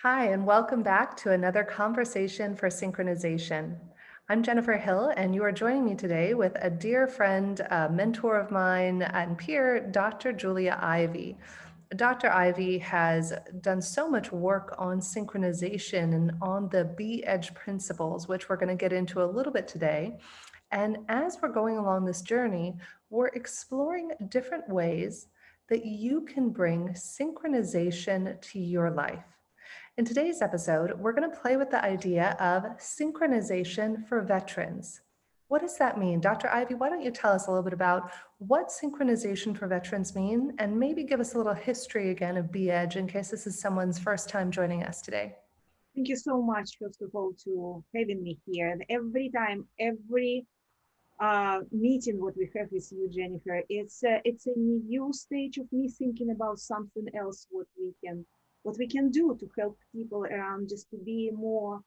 Hi, and welcome back to another conversation for synchronization. I'm Jennifer Hill, and you are joining me today with a dear friend, a mentor of mine, and peer, Dr. Julia Ivy. Dr. Ivy has done so much work on synchronization and on the B-Edge principles, which we're going to get into a little bit today. And as we're going along this journey, we're exploring different ways that you can bring synchronization to your life. In today's episode, we're going to play with the idea of synchronization for veterans. What does that mean? Dr. Ivy, why don't you tell us a little bit about what synchronization for veterans mean, and maybe give us a little history again of B-Edge in case this is someone's first time joining us today. Thank you so much, first of all, to having me here. And every time, every meeting what we have with you, Jennifer, it's a new stage of me thinking about something else, what we can do to help people around, just to be more,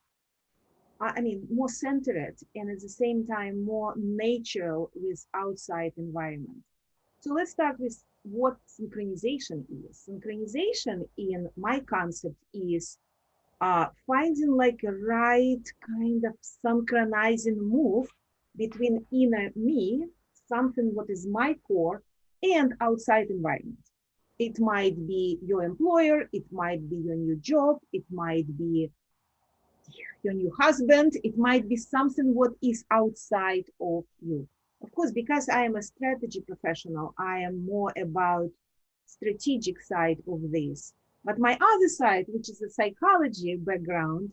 more centered, and at the same time more natural with outside environment. So let's start with what synchronization is. Synchronization, in my concept, is finding like a right kind of synchronizing move between inner me, something what is my core, and outside environment. It might be your employer, it might be your new job, it might be your new husband, it might be something what is outside of you. Of course, because I am a strategy professional, I am more about strategic side of this. But my other side, which is a psychology background,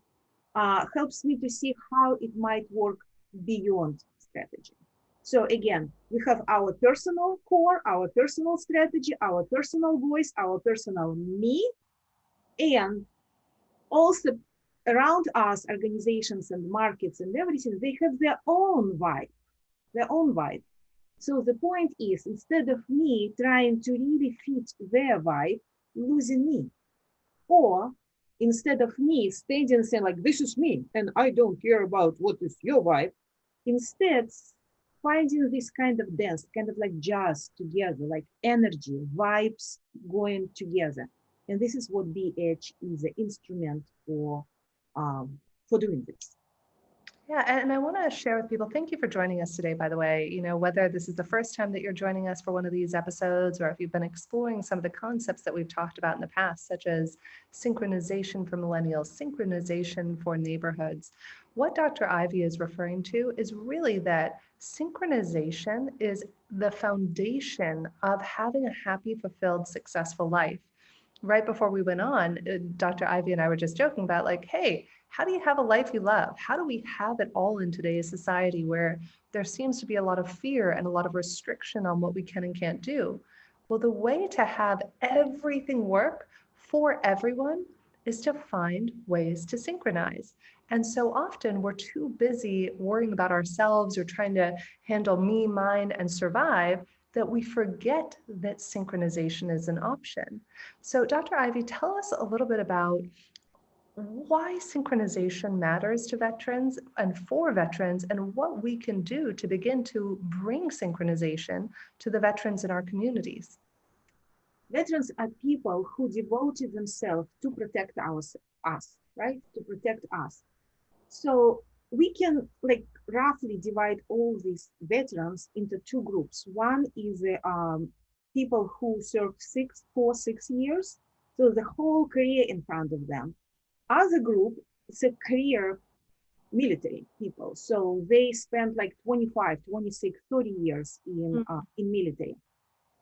helps me to see how it might work beyond strategy. So again, we have our personal core, our personal strategy, our personal voice, our personal me, and also around us, organizations and markets and everything, they have their own vibe, their own vibe. So the point is, instead of me trying to really fit their vibe, losing me, or instead of me standing and saying like, this is me, and I don't care about what is your vibe, instead finding this kind of dance, kind of like jazz together, like energy, vibes going together. And this is what BH is an instrument for doing this. Yeah, and I want to share with people, thank you for joining us today, by the way. Whether this is the first time that you're joining us for one of these episodes, or if you've been exploring some of the concepts that we've talked about in the past, such as synchronization for millennials, synchronization for neighborhoods, what Dr. Ivy is referring to is really that synchronization is the foundation of having a happy, fulfilled, successful life. Right before we went on, Dr. Ivy and I were just joking about like, hey, how do you have a life you love? How do we have it all in today's society where there seems to be a lot of fear and a lot of restriction on what we can and can't do? Well, the way to have everything work for everyone is to find ways to synchronize. And so often we're too busy worrying about ourselves or trying to handle me, mine, and survive that we forget that synchronization is an option. So, Dr. Ivy, tell us a little bit about why synchronization matters to veterans and for veterans, and what we can do to begin to bring synchronization to the veterans in our communities. Veterans are people who devoted themselves to protect us, right? To protect us. So we can like roughly divide all these veterans into two groups. One is people who served 6 years, so the whole career in front of them. Other group is a career military people. So they spent like 25, 26, 30 years in military.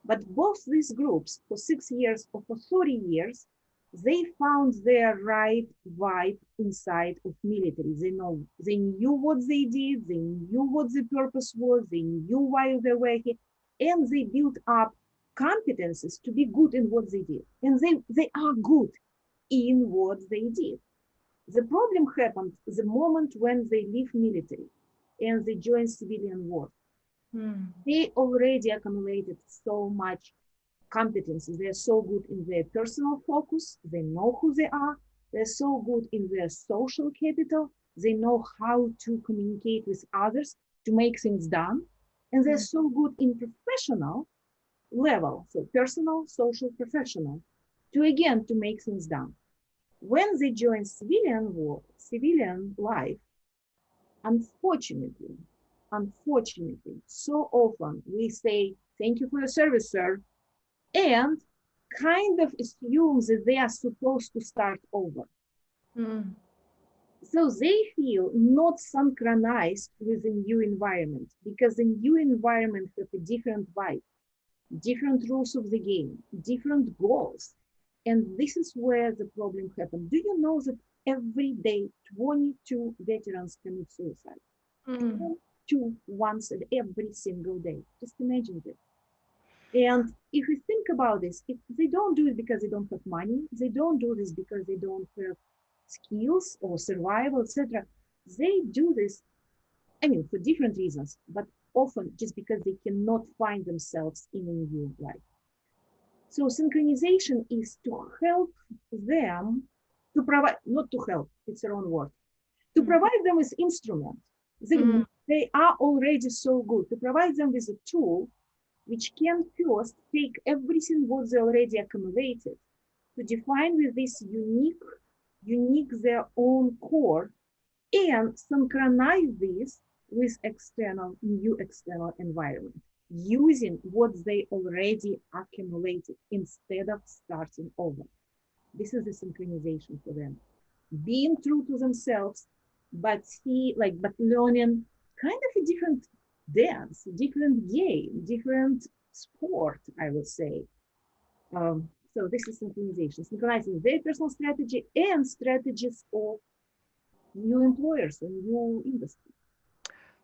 But both these groups, for 6 years or for 30 years, they found their right vibe inside of military. They knew what they did, they knew what the purpose was, they knew why they were here, and they built up competences to be good in what they did. And they are good in what they did. The problem happened the moment when they leave military and they join civilian work. They already accumulated so much competencies. They're so good in their personal focus. They know who they are. They're so good in their social capital. They know how to communicate with others to make things done. And they're so good in professional level. So personal, social, professional, to again, to make things done. When they join civilian work, civilian life, unfortunately, so often we say, thank you for your service, sir, and kind of assumes that they are supposed to start over. Mm. So they feel not synchronized with the new environment because the new environment has a different vibe, different rules of the game, different goals. And this is where the problem happens. Do you know that every day 22 veterans commit suicide? Mm. 22 once every single day. Just imagine this. And if you think about this, if they don't do it because they don't have money, they don't do this because they don't have skills or survival, etc. They do this, I mean, for different reasons, but often just because they cannot find themselves in a new life. So synchronization is to help them to provide, not to help, it's the wrong word, to Mm. provide them with instruments. Mm. They are already so good, to provide them with a tool which can first take everything what they already accumulated to define with this unique their own core and synchronize this with new external environment using what they already accumulated instead of starting over. This is the synchronization for them. Being true to themselves, but learning kind of a different dance, different game, different sport, I would say. So this is synchronization, synchronizing their personal strategy and strategies of new employers and new industry.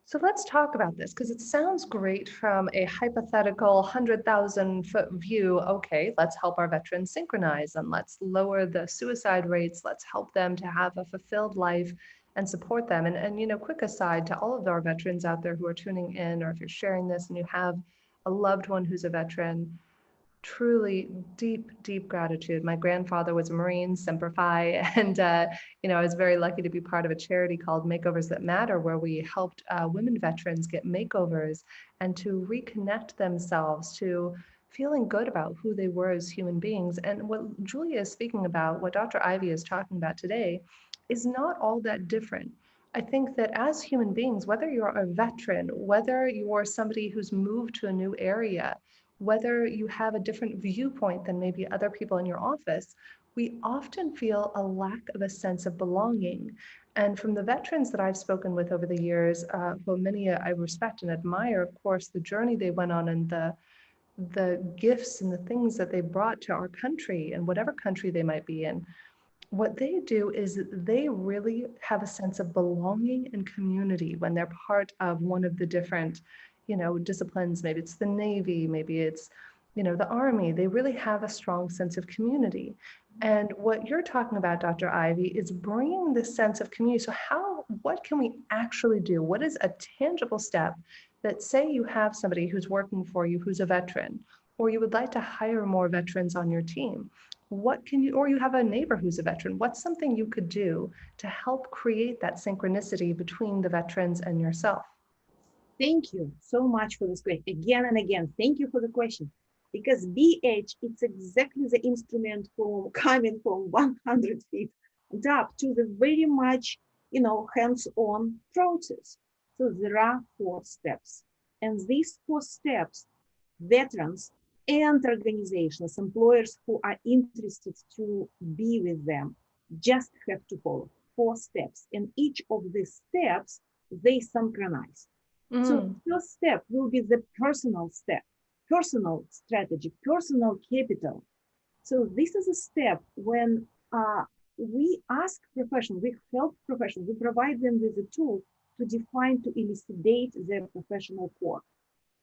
So let's talk about this because it sounds great from a hypothetical 100,000-foot view. Okay, let's help our veterans synchronize and let's lower the suicide rates. Let's help them to have a fulfilled life and support them. And quick aside to all of our veterans out there who are tuning in, or if you're sharing this and you have a loved one who's a veteran, truly deep, deep gratitude. My grandfather was a Marine, Semper Fi, and I was very lucky to be part of a charity called Makeovers That Matter, where we helped women veterans get makeovers and to reconnect themselves to feeling good about who they were as human beings. And what Julia is speaking about, what Dr. Ivy is talking about today, is not all that different. I think that as human beings, whether you're a veteran, whether you're somebody who's moved to a new area, whether you have a different viewpoint than maybe other people in your office, we often feel a lack of a sense of belonging. And from the veterans that I've spoken with over the years, who many I respect and admire, of course, the journey they went on and the gifts and the things that they brought to our country and whatever country they might be in, what they do is they really have a sense of belonging and community when they're part of one of the different, disciplines. Maybe it's the Navy, maybe it's, the Army. They really have a strong sense of community. And what you're talking about, Dr. Ivy, is bringing this sense of community. So what can we actually do? What is a tangible step that, say you have somebody who's working for you who's a veteran, or you would like to hire more veterans on your team? What can you, or you have a neighbor who's a veteran, what's something you could do to help create that synchronicity between the veterans and yourself? Thank you so much for this question. Again and again, thank you for the question. Because BH, it's exactly the instrument for coming from 100 feet up to the very much, hands-on process. So there are 4 steps. And these 4 steps, veterans and organizations, employers who are interested to be with them, just have to follow 4 steps. And each of these steps, they synchronize. So Mm. the first step will be the personal step, personal strategy, personal capital. So this is a step when we ask professionals, we help professionals, we provide them with a tool to define, to elucidate their professional core.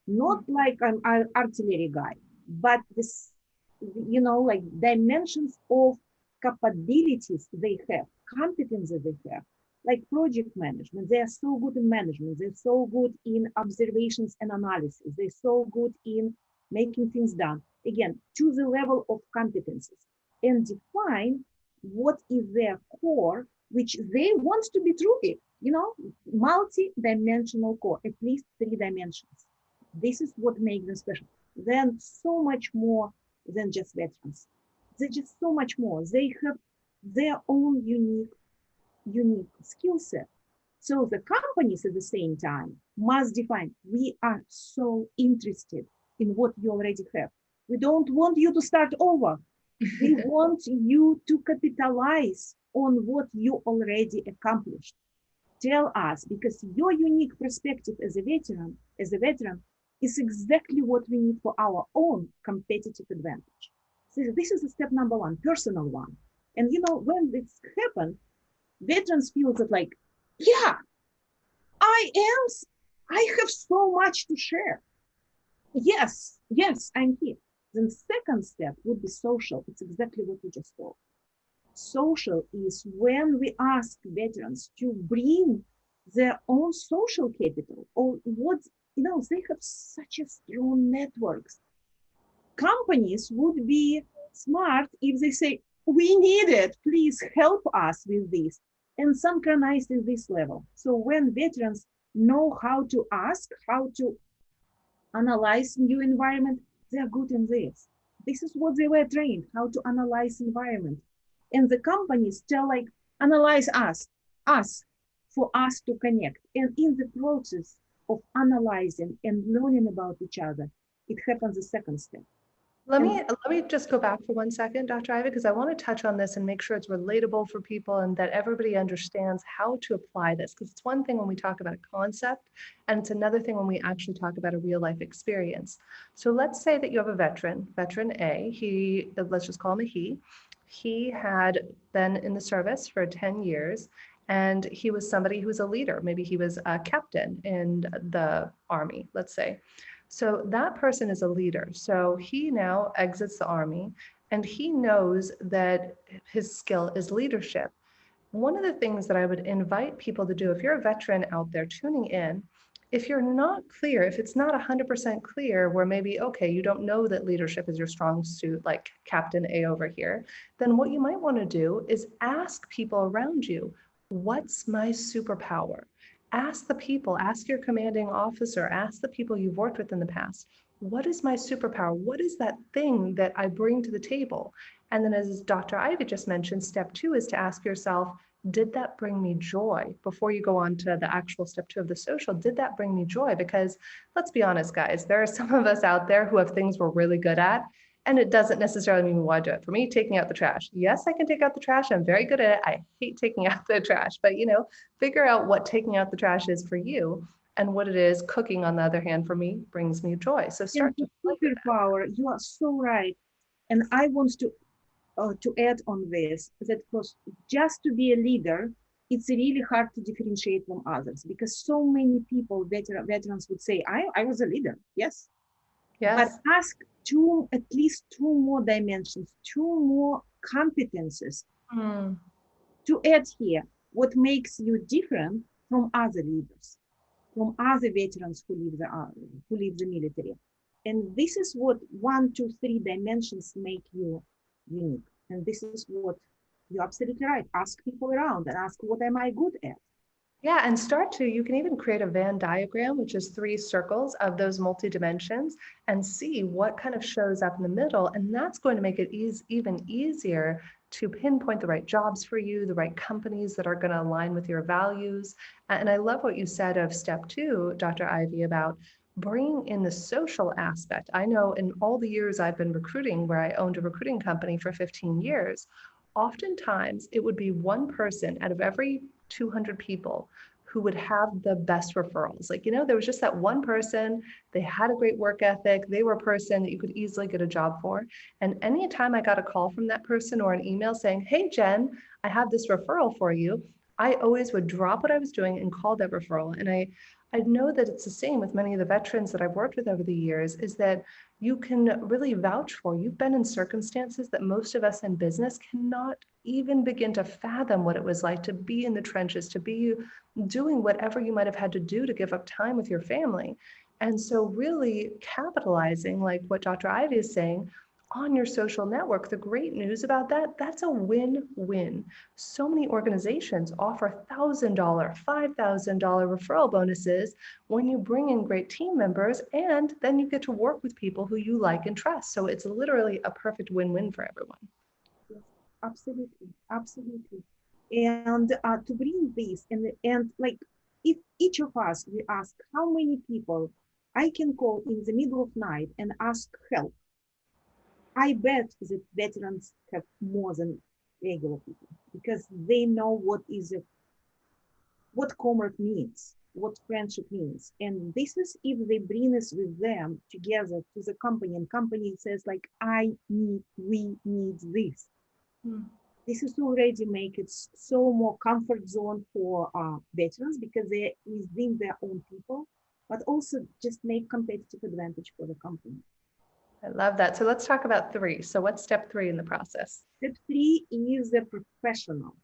Not like an artillery guy, but this, like dimensions of capabilities they have, competences they have, like project management. They are so good in management. They're so good in observations and analysis. They're so good in making things done. Again, to the level of competences and define what is their core, which they want to be truly, multi-dimensional core, at least 3 dimensions. This is what makes them special. Then so much more than just veterans. They're just so much more. They have their own unique skill set. So the companies at the same time must define, we are so interested in what you already have. We don't want you to start over. We want you to capitalize on what you already accomplished. Tell us, because your unique perspective as a veteran, is exactly what we need for our own competitive advantage. So this is the step number one, personal one. And when this happens, veterans feel that like, yeah, I am, I have so much to share. Yes, I'm here. Then second step would be social. It's exactly what we just told. Social is when we ask veterans to bring their own social capital, or what, they have such a strong networks. Companies would be smart if they say, we need it, please help us with this, and synchronize at this level. So when veterans know how to ask, how to analyze new environment, they're good in this. This is what they were trained, how to analyze environment. And the companies tell like, analyze us, for us to connect. And in the process of analyzing and learning about each other, it happens the second step. Let And me just go back for 1 second, Dr. Ivy, because I want to touch on this and make sure it's relatable for people and that everybody understands how to apply this. Because it's one thing when we talk about a concept, and it's another thing when we actually talk about a real life experience. So let's say that you have a veteran A, let's just call him a he. He had been in the service for 10 years and he was somebody who was a leader. Maybe he was a captain in the Army, let's say. So that person is a leader. So he now exits the Army and he knows that his skill is leadership. One of the things that I would invite people to do, if you're a veteran out there tuning in, if you're not clear, if it's not 100% clear, where maybe, okay, you don't know that leadership is your strong suit, like Captain A over here, then what you might want to do is ask people around you, what's my superpower? Ask the people, ask your commanding officer, ask the people you've worked with in the past, what is my superpower? What is that thing that I bring to the table? And then, as Dr. Ivy just mentioned, step two is to ask yourself, did that bring me joy? Before you go on to the actual step two of the social, did that bring me joy? Because let's be honest, guys, there are some of us out there who have things we're really good at, and it doesn't necessarily mean we want to do it. For me, taking out the trash. Yes, I can take out the trash. I'm very good at it. I hate taking out the trash, but figure out what taking out the trash is for you and what it is cooking, on the other hand, for me, brings me joy. So and start the to play with that. superpower, you are so right. And I want to add on this, that because just to be a leader, it's really hard to differentiate from others, because so many people, veterans would say, I was a leader, yes. But Yes. ask at least two more dimensions, two more competences Mm. to add here. What makes you different from other leaders, from other veterans who leave the military? And this is what 1, 2, 3 dimensions make you unique. And this is what you're absolutely right. Ask people around and ask, what am I good at? Yeah, and you can even create a Venn diagram, which is 3 circles of those multi-dimensions, and see what kind of shows up in the middle. And that's going to make it even easier to pinpoint the right jobs for you, the right companies that are going to align with your values. And I love what you said of step two, Dr. Ivy, about bringing in the social aspect. I know in all the years I've been recruiting, where I owned a recruiting company for 15 years, oftentimes it would be one person out of every 200 people who would have the best referrals. Like, there was just that one person, they had a great work ethic, they were a person that you could easily get a job for. And anytime I got a call from that person or an email saying, hey, Jen, I have this referral for you, I always would drop what I was doing and call that referral. And I know that it's the same with many of the veterans that I've worked with over the years, is that you can really vouch for. You've been in circumstances that most of us in business cannot even begin to fathom what it was like to be in the trenches, to be doing whatever you might have had to do to give up time with your family. And so really capitalizing, like what Dr. Ivy is saying, on your social network. The great news about that, that's a win-win. So many organizations offer $1,000, $5,000 referral bonuses when you bring in great team members, and then you get to work with people who you like and trust. So it's literally a perfect win-win for everyone. Absolutely, absolutely. And to bring this and like if each of us we ask how many people I can call in the middle of night and ask help, I bet that veterans have more than regular people because they know what comrade means, what friendship means. And this is if they bring us with them together to the company and company says like, we need this. Hmm. This is already make it so more comfort zone for veterans because they're within their own people, but also just make competitive advantage for the company. I love that. So let's talk about three. So what's step three in the process? Step three is the professional.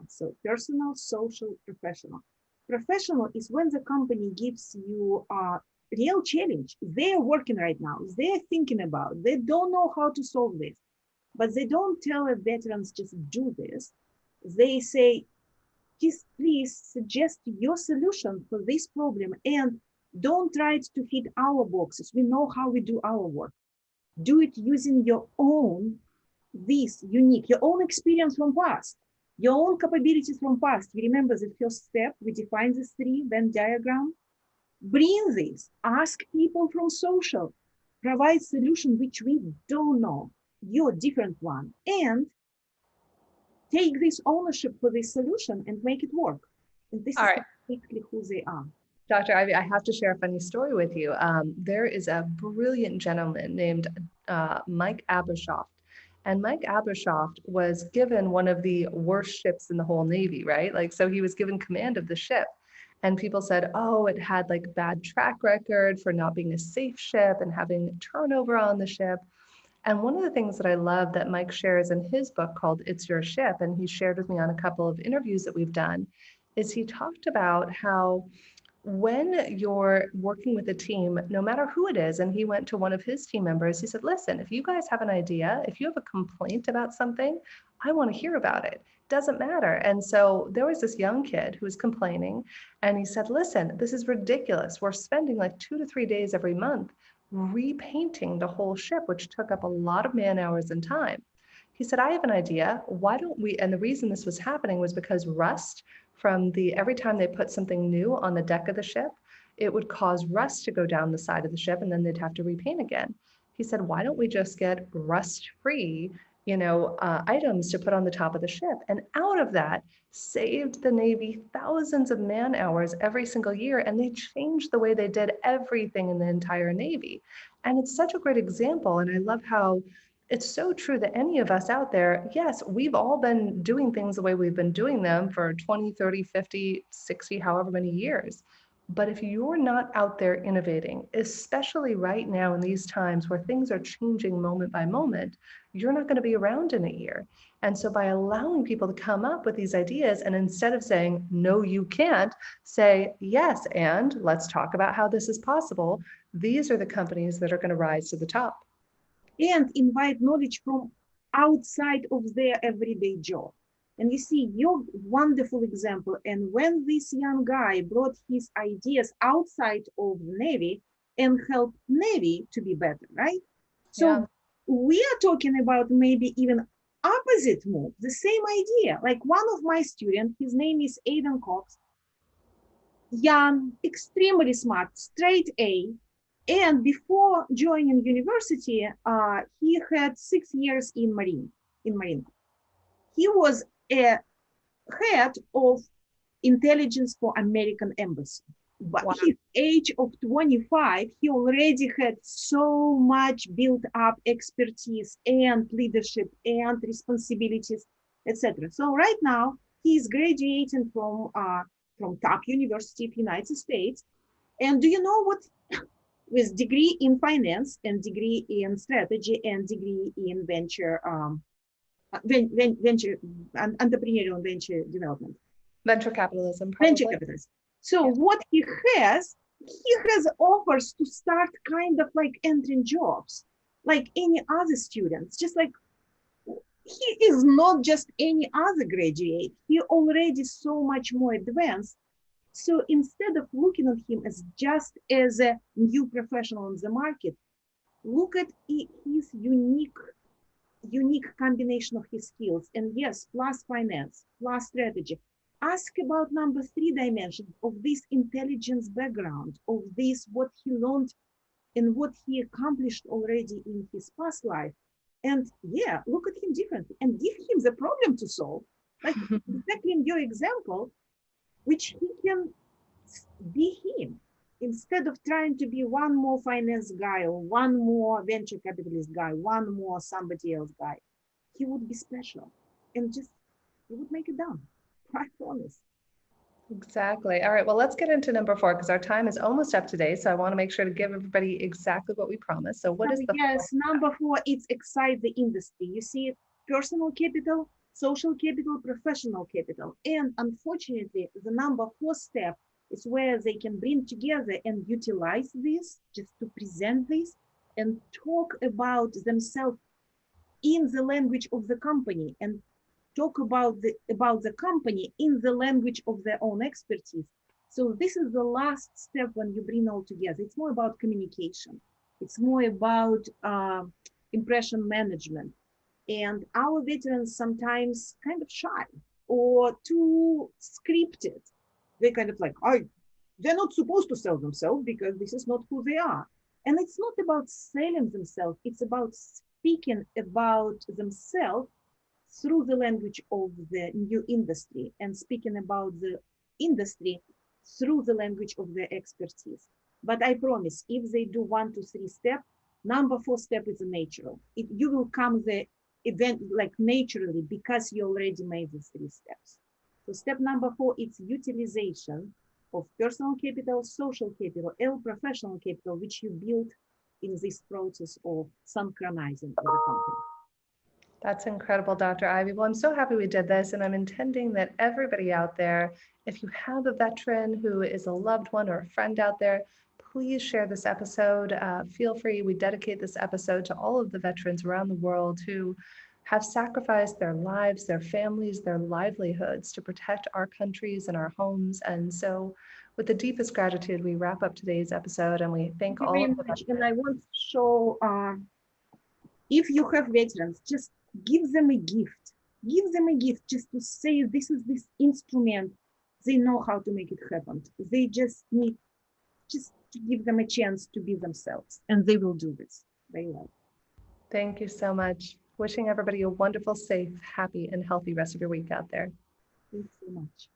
So personal, social, professional. Professional is when the company gives you a real challenge. They're working right now. They're thinking about, they don't know how to solve this, but they don't tell the veterans just do this. They say, just please suggest your solution for this problem and don't try to fit our boxes. We know how we do our work. Do it using your own, this unique, your own experience from past, your own capabilities from past. You remember the first step, we define the three Venn diagram. Bring this, ask people from social, provide solution which we don't know, your different one, and take this ownership for this solution and make it work. And this All is right. exactly who they are. Dr. Ivy, I have to share a funny story with you. There is a brilliant gentleman named Mike Abershoft. And Mike Abershoft was given one of the worst ships in the whole Navy, right? Like, so he was given command of the ship. And people said, oh, it had like bad track record for not being a safe ship and having turnover on the ship. And one of the things that I love that Mike shares in his book called It's Your Ship, and he shared with me on a couple of interviews that we've done, is he talked about how when you're working with a team, no matter who it is, and he went to one of his team members, he said, listen, if you guys have an idea, if you have a complaint about something, I want to hear about it. Doesn't matter. And so there was this young kid who was complaining, and he said, listen, this is ridiculous. We're spending like 2 to 3 days every month repainting the whole ship, which took up a lot of man hours and time. He said, I have an idea. Why don't we? And the reason this was happening was because rust from the every time they put something new on the deck of the ship, it would cause rust to go down the side of the ship and then they'd have to repaint again. He said, why don't we just get rust-free, items to put on the top of the ship? And out of that saved the Navy thousands of man hours every single year. And they changed the way they did everything in the entire Navy. And it's such a great example. And I love how it's so true that any of us out there, yes, we've all been doing things the way we've been doing them for 20, 30, 50, 60, however many years. But if you're not out there innovating, especially right now in these times where things are changing moment by moment, you're not going to be around in a year. And so by allowing people to come up with these ideas and instead of saying, no, you can't, say, yes, and let's talk about how this is possible, these are the companies that are going to rise to the top. And invite knowledge from outside of their everyday job. And you see, your wonderful example. And when this young guy brought his ideas outside of the Navy and helped Navy to be better, right? Yeah. So we are talking about maybe even opposite move, the same idea. Like one of my students, his name is Aidan Cox, young, extremely smart, straight A. And before joining university, he had 6 years in Marine. He was a head of intelligence for American embassy. But Wow. his age of 25, he already had so much built up expertise and leadership and responsibilities, etc. So right now he's graduating from top university of United States. And do you know what? With degree in finance and degree in strategy and degree in venture entrepreneurial and venture development. Venture capitalism, Venture probably. capitalism. So Yeah. what he has offers to start kind of like entering jobs like any other students, just like he is not just any other graduate. He already so much more advanced. So instead of looking at him as just as a new professional in the market, look at his unique combination of his skills. And yes, plus finance, plus strategy. Ask about number 3 dimension of this intelligence background, of this, what he learned and what he accomplished already in his past life. And yeah, look at him differently and give him the problem to solve. Like exactly in your example, which he can be him instead of trying to be one more finance guy or one more venture capitalist guy, one more somebody else guy. He would be special and just he would make it done. I promise. Exactly. All right. Well, let's get into number 4 because our time is almost up today. So I want to make sure to give everybody exactly what we promised. So what So is the fourth? yes, number 4, it's excite the industry. You see, personal capital, social capital, professional capital. And unfortunately, the number 4 step is where they can bring together and utilize this, just to present this and talk about themselves in the language of the company and talk about the company in the language of their own expertise. So this is the last step when you bring all together. It's more about communication. It's more about impression management. And our veterans sometimes kind of shy or too scripted. They kind of like, they're not supposed to sell themselves because this is not who they are. And it's not about selling themselves. It's about speaking about themselves through the language of the new industry and speaking about the industry through the language of their expertise. But I promise, if they do 1 to 3 step, number 4 step is natural. You will come the event like naturally because you already made the 3 steps. So step number 4 is utilization of personal capital, social capital, and professional capital, which you build in this process of synchronizing of the company. That's incredible, Dr. Ivy. Well, I'm so happy we did this, and I'm intending that everybody out there, if you have a veteran who is a loved one or a friend out there, please share this episode. Feel free. We dedicate this episode to all of the veterans around the world who have sacrificed their lives, their families, their livelihoods to protect our countries and our homes. And so, with the deepest gratitude, we wrap up today's episode, and we thank Thank you all very of the much. veterans. And I want to show, if you have veterans, just give them a gift. Give them a gift just to say, this is this instrument. They know how to make it happen. They just need just to give them a chance to be themselves. And they will do this very well. Thank you so much. Wishing everybody a wonderful, safe, happy, and healthy rest of your week out there. Thanks so much.